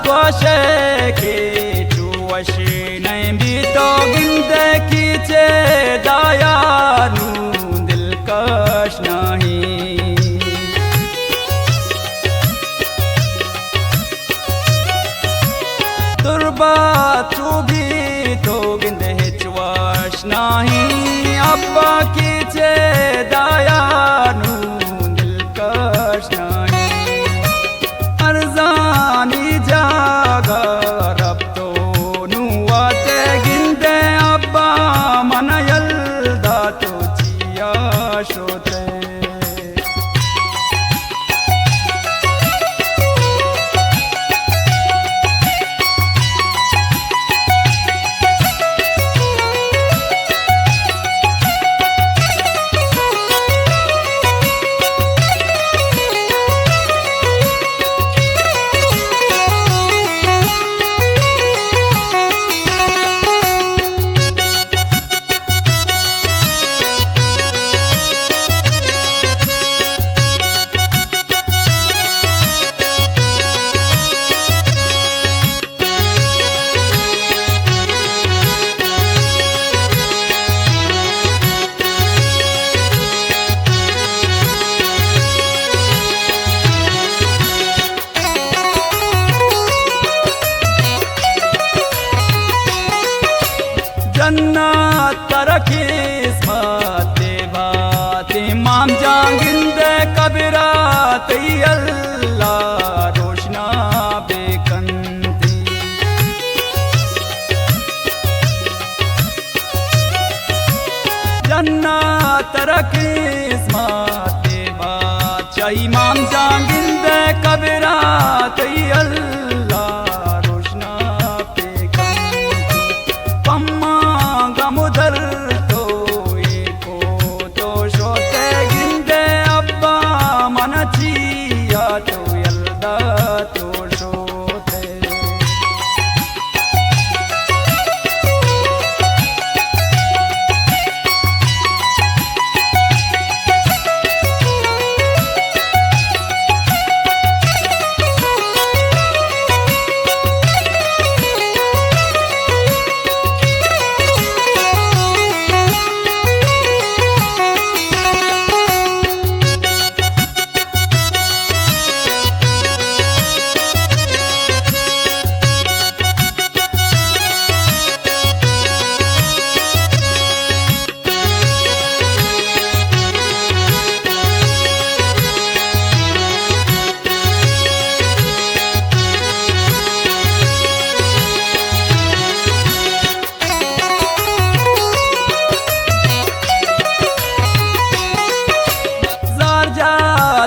twasheke tuwashine bito ginde kiche dayanu dilkash nahi turba tu bito ginde chwash nahi abba kiche dayanu dilkash nahi arzani jaga rab to nuwate ginde abba manayal da to chiya shote जन्नत तरकी इसमत बात इमाम जागिंदे कबीरात अल्लाह रोशना बेकंती जन्नत तरकी इसमत बात इमाम जागिंदे कबीरात अल्लाह मुदर तो एको तो शोते गिंदे अब्बा मनचिया तो यल्दा तो शोते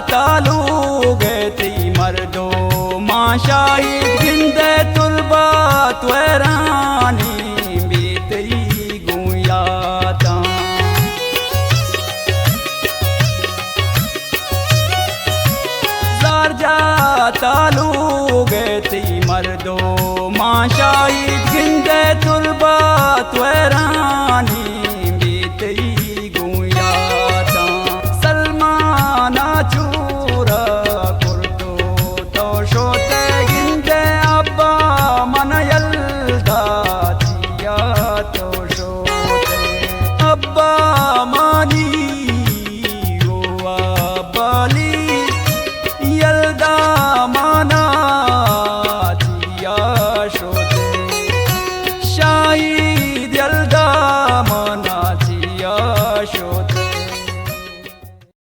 तालू गती मर्दो माशाहिद गिंदे तुलबा त्वरानी बीतई गुयाता ज़ारजा तालू गती मर्दो माशाहिद गिंदे तुलबा त्वरानी बीतई गुयाता सलमाना चूरा कुर्दो तो शोते गिंदे अब्बा मनयल दा चिया तो